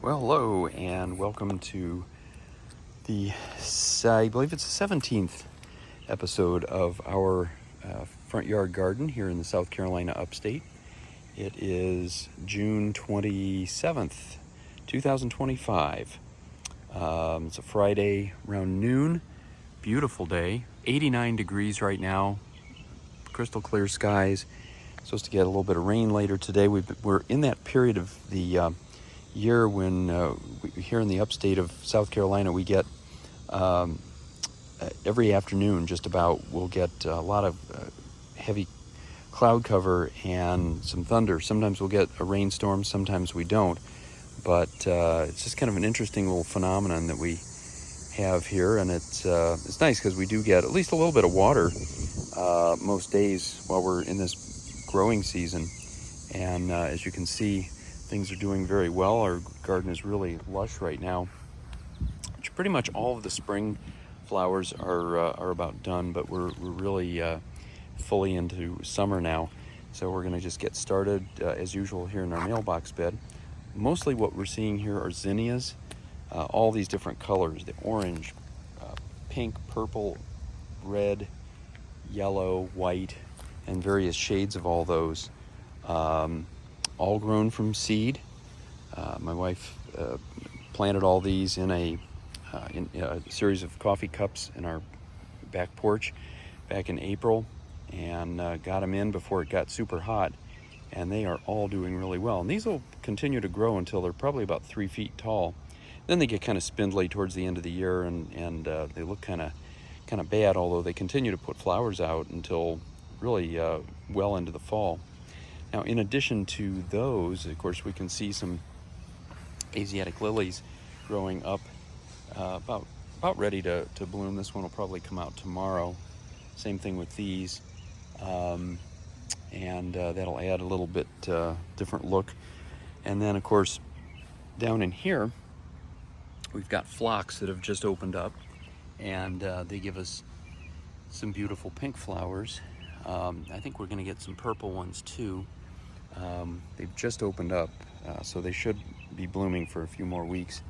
Well, hello, and welcome to the, I believe it's the 17th episode of our front yard garden here in the South Carolina upstate. It is June 27th, 2025. It's a Friday around noon. Beautiful day, 89 degrees right now, crystal clear skies. Supposed to get a little bit of rain later today. We're in that period of the year when here in the upstate of South Carolina we get every afternoon just about we'll get a lot of heavy cloud cover and some thunder. Sometimes we'll get a rainstorm, sometimes we don't, but it's just kind of an interesting little phenomenon that we have here, and it's nice because we do get at least a little bit of water most days while we're in this growing season. And as you can see, things are doing very well. Our garden is really lush right now. Pretty much all of the spring flowers are about done, but we're really fully into summer now. So we're going to just get started as usual here in our mailbox bed. Mostly what we're seeing here are zinnias, all these different colors: the orange, pink, purple, red, yellow, white, and various shades of all those. All grown from seed. My wife planted all these in a series of coffee cups in our back porch back in April, and got them in before it got super hot, and they are all doing really well. And these will continue to grow until they're probably about 3 feet tall. Then they get kind of spindly towards the end of the year, and they look kind of bad, although they continue to put flowers out until really well into the fall. Now, in addition to those, of course, we can see some Asiatic lilies growing up, about ready to bloom. This one will probably come out tomorrow. Same thing with these, and that'll add a little bit different look. And then, of course, down in here, we've got phlox that have just opened up, and they give us some beautiful pink flowers. I think we're going to get some purple ones too. They've just opened up, so they should be blooming for a few more weeks.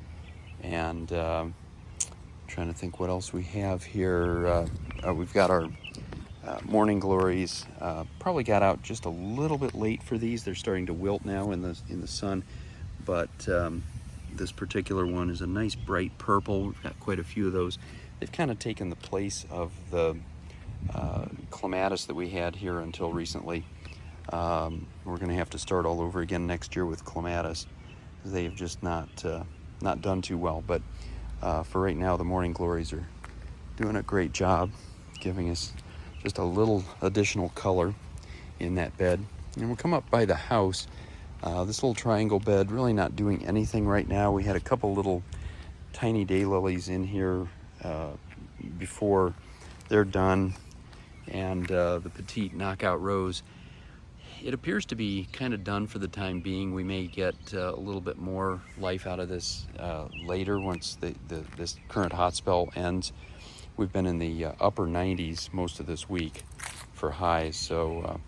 And trying to think what else we have here. We've got our morning glories. Probably got out just a little bit late for these. They're starting to wilt now in the sun, but this particular one is a nice bright purple. We've got quite a few of those. They've kind of taken the place of the clematis that we had here until recently. We're going to have to start all over again next year with clematis. They have just not done too well. But for right now, the morning glories are doing a great job, giving us just a little additional color in that bed. And we'll come up by the house. This little triangle bed, really not doing anything right now. We had a couple little tiny daylilies in here before they're done, and the petite knockout rose. It appears to be kind of done for the time being. We may get a little bit more life out of this later once this current hot spell ends. We've been in the upper 90s most of this week for highs, so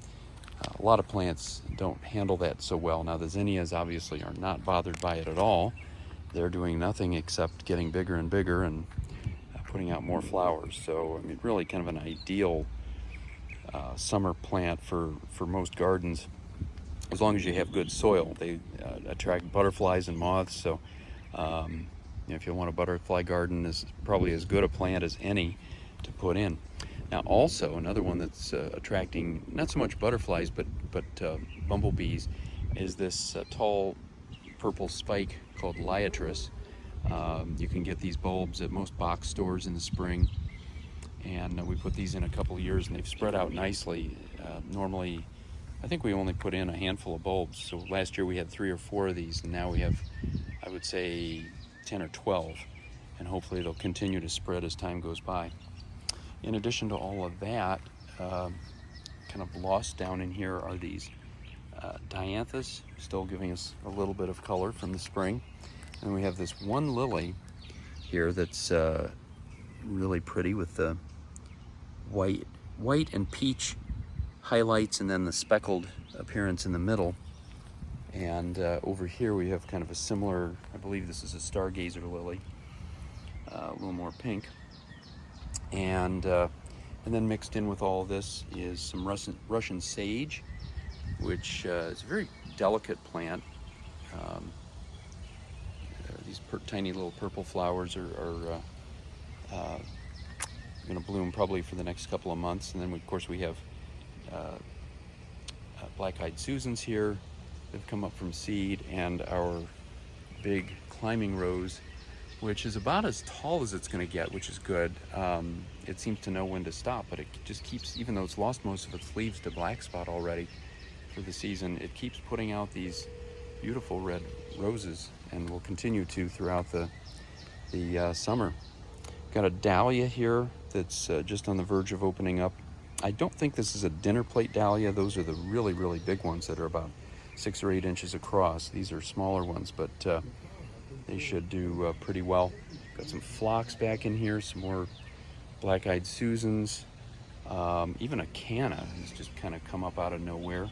a lot of plants don't handle that so well. Now, the zinnias obviously are not bothered by it at all. They're doing nothing except getting bigger and bigger and putting out more flowers. So, I mean, really kind of an ideal summer plant for most gardens, as long as you have good soil. They attract butterflies and moths, so if you want a butterfly garden, is probably as good a plant as any to put in. Now, also another one that's attracting not so much butterflies but bumblebees is this tall purple spike called liatris. You can get these bulbs at most box stores in the spring, and we put these in a couple of years, and they've spread out nicely. Normally, I think we only put in a handful of bulbs. So last year we had 3 or 4 of these, and now we have, I would say, 10 or 12. And hopefully they'll continue to spread as time goes by. In addition to all of that, kind of lost down in here are these dianthus, still giving us a little bit of color from the spring. And we have this one lily here that's really pretty with the white and peach highlights, and then the speckled appearance in the middle. And over here we have kind of a similar, I believe this is a stargazer lily, a little more pink. And then mixed in with all of this is some Russian sage, which is a very delicate plant. These tiny little purple flowers are going to bloom probably for the next couple of months. And then of course we have black-eyed Susans here. They've come up from seed, and our big climbing rose, which is about as tall as it's going to get, which is good. It seems to know when to stop, but it just keeps, even though it's lost most of its leaves to black spot already for the season, it keeps putting out these beautiful red roses, and will continue to throughout the summer. Got a dahlia here that's just on the verge of opening up. I don't think this is a dinner plate dahlia. Those are the really, really big ones that are about 6 or 8 inches across. These are smaller ones, but they should do pretty well. Got some phlox back in here, some more black-eyed Susans, even a canna has just kind of come up out of nowhere.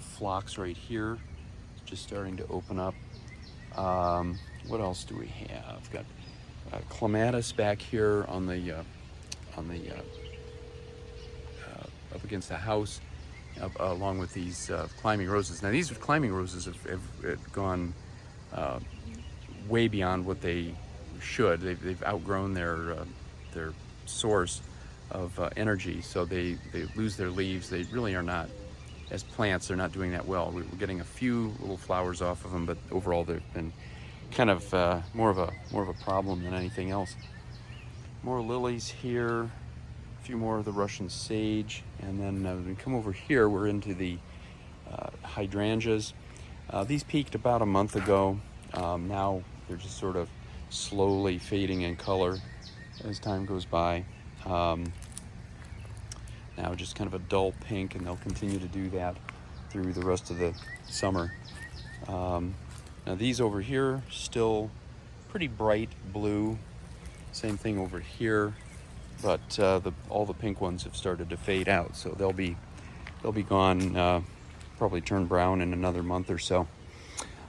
Phlox right here, it's just starting to open up. What else do we have? Got clematis back here on the up against the house, along with these climbing roses. Now these climbing roses have gone way beyond what they should. They've outgrown their source of energy, so they lose their leaves. They really are not, as plants, they're not doing that well. We're getting a few little flowers off of them, but overall they've been kind of more of a problem than anything else. More lilies here, a few more of the Russian sage, and then when we come over here, we're into the hydrangeas. These peaked about a month ago. Now they're just sort of slowly fading in color as time goes by. Now just kind of a dull pink, and they'll continue to do that through the rest of the summer. Now these over here, still pretty bright blue. Same thing over here, but all the pink ones have started to fade out, so they'll be gone, probably turn brown in another month or so.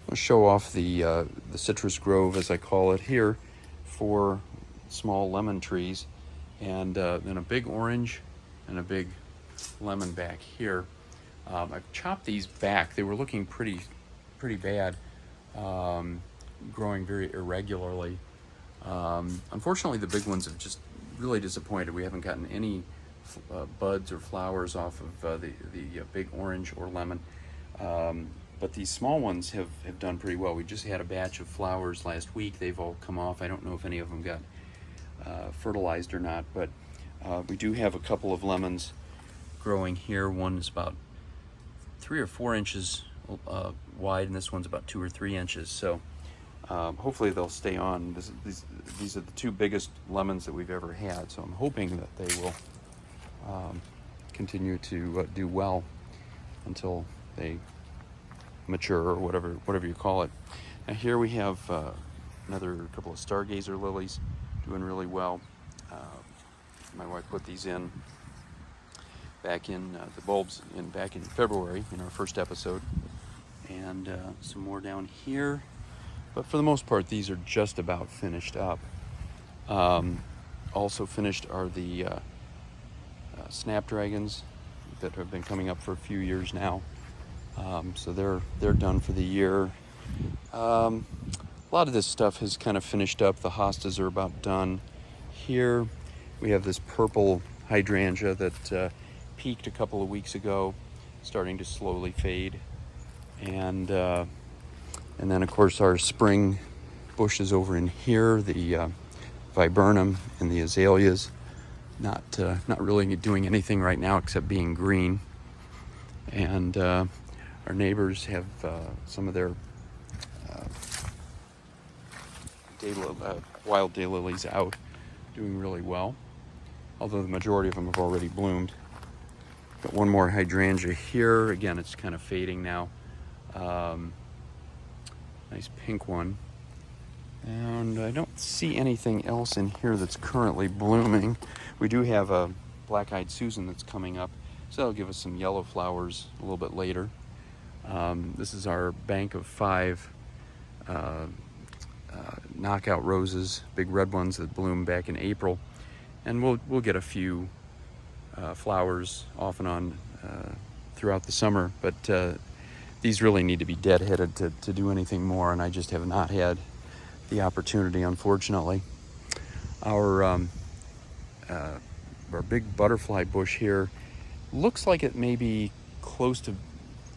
I'll show off the citrus grove, as I call it here, 4 small lemon trees, and then a big orange and a big lemon back here. I've chopped these back. They were looking pretty bad, growing very irregularly. Unfortunately, the big ones have just really disappointed. We haven't gotten any buds or flowers off of the big orange or lemon. But these small ones have done pretty well. We just had a batch of flowers last week. They've all come off. I don't know if any of them got fertilized or not, but we do have a couple of lemons growing here. One is about 3 or 4 inches wide, and this one's about 2 or 3 inches. So hopefully they'll stay on. These are the 2 biggest lemons that we've ever had, so I'm hoping that they will continue to do well until they mature, or whatever you call it. Now here we have another couple of stargazer lilies doing really well. My wife put these in back in the bulbs back in February in our first episode, and some more down here. But for the most part, these are just about finished up. Also finished are the snapdragons that have been coming up for a few years now. So they're done for the year. A lot of this stuff has kind of finished up. The hostas are about done. Here we have this purple hydrangea that peaked a couple of weeks ago, starting to slowly fade. And then of course our spring bushes over in here, the viburnum and the azaleas, not really doing anything right now except being green. And our neighbors have some of their wild daylilies out, doing really well, although the majority of them have already bloomed. Got one more hydrangea here. Again, it's kind of fading now. Nice pink one. And I don't see anything else in here that's currently blooming. We do have a black-eyed Susan that's coming up. So that'll give us some yellow flowers a little bit later. This is our bank of 5 knockout roses, big red ones that bloom back in April, and we'll get a few flowers off and on throughout the summer, but these really need to be deadheaded to do anything more, and I just have not had the opportunity, unfortunately. Our big butterfly bush here looks like it may be close to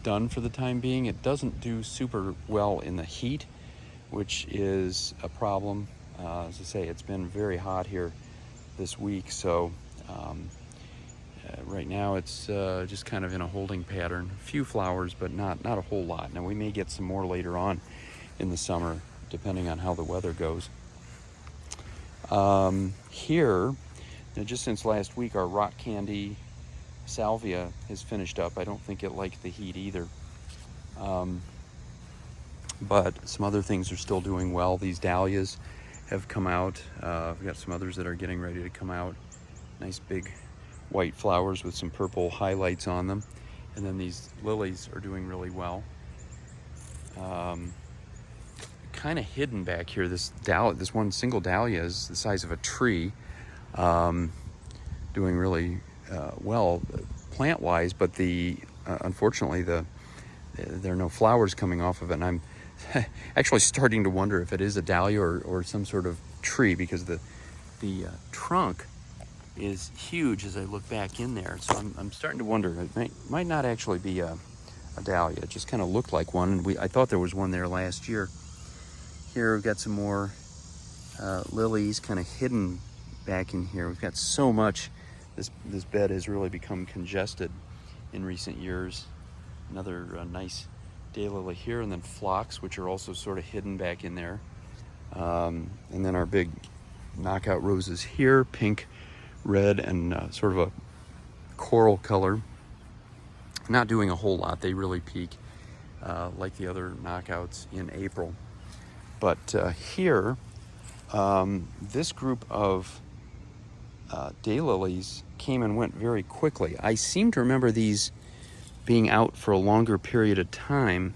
done for the time being. It doesn't do super well in the heat, which is a problem. As I say, it's been very hot here this week, so right now it's just kind of in a holding pattern. A few flowers, but not a whole lot. Now we may get some more later on in the summer, depending on how the weather goes. Here, just since last week, our rock candy salvia has finished up. I don't think it liked the heat either. But some other things are still doing well. These dahlias have come out. We've got some others that are getting ready to come out. Nice big white flowers with some purple highlights on them. And then these lilies are doing really well. Kind of hidden back here. This one single dahlia is the size of a tree, doing really well plant-wise, but unfortunately there are no flowers coming off of it, and I'm actually starting to wonder if it is a dahlia or some sort of tree, because the trunk is huge as I look back in there. So I'm starting to wonder, it might not actually be a dahlia. It just kind of looked like one, and I thought there was one there last year. Here we've got some more lilies kind of hidden back in here. We've got so much. This bed has really become congested in recent years. Another nice daylily here, and then phlox, which are also sort of hidden back in there. And then our big knockout roses here, pink, red, and sort of a coral color. Not doing a whole lot. They really peak like the other knockouts in April. But here, this group of daylilies came and went very quickly. I seem to remember these being out for a longer period of time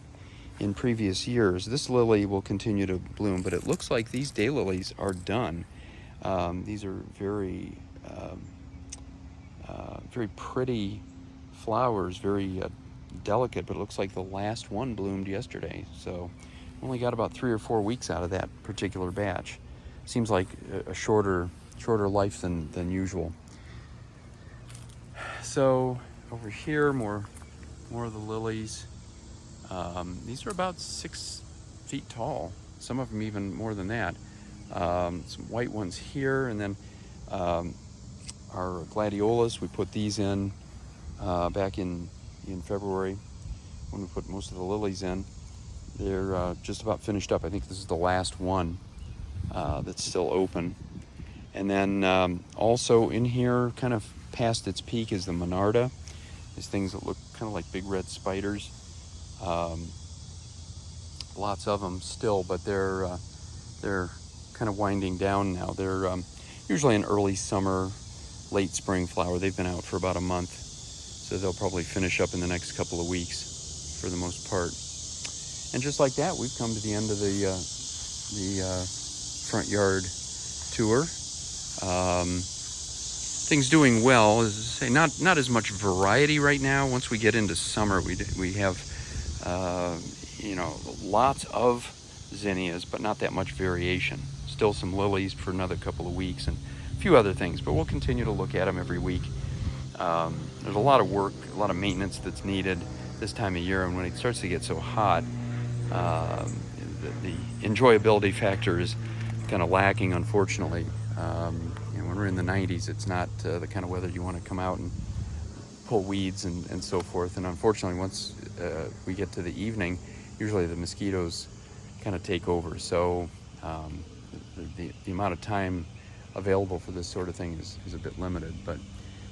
in previous years. This lily will continue to bloom, but it looks like these daylilies are done. These are very pretty flowers, very delicate, but it looks like the last one bloomed yesterday. So only got about 3 or 4 weeks out of that particular batch. Seems like a shorter life than usual. So over here, more of the lilies. These are about 6 feet tall. Some of them even more than that. Some white ones here, and then our gladiolas. We put these in back in February when we put most of the lilies in. They're just about finished up. I think this is the last one that's still open. And then also in here, kind of past its peak, is the monarda. These things that look kind of like big red spiders. Lots of them still, but they're kind of winding down now. They're usually an early summer, late spring flower. They've been out for about a month, so they'll probably finish up in the next couple of weeks for the most part. And just like that, we've come to the end of the front yard tour. Things doing well. As I say, not as much variety right now. Once we get into summer, we have lots of zinnias, but not that much variation. Still some lilies for another couple of weeks, and a few other things, but we'll continue to look at them every week. There's a lot of work, a lot of maintenance that's needed this time of year, and when it starts to get so hot, the enjoyability factor is kind of lacking, unfortunately. When we're in the 90s, it's not the kind of weather you want to come out and pull weeds and so forth. And unfortunately, once we get to the evening, usually the mosquitoes kind of take over. So the amount of time available for this sort of thing is a bit limited. But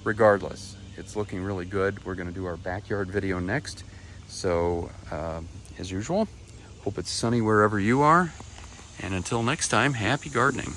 regardless, it's looking really good. We're going to do our backyard video next. So as usual, hope it's sunny wherever you are. And until next time, happy gardening.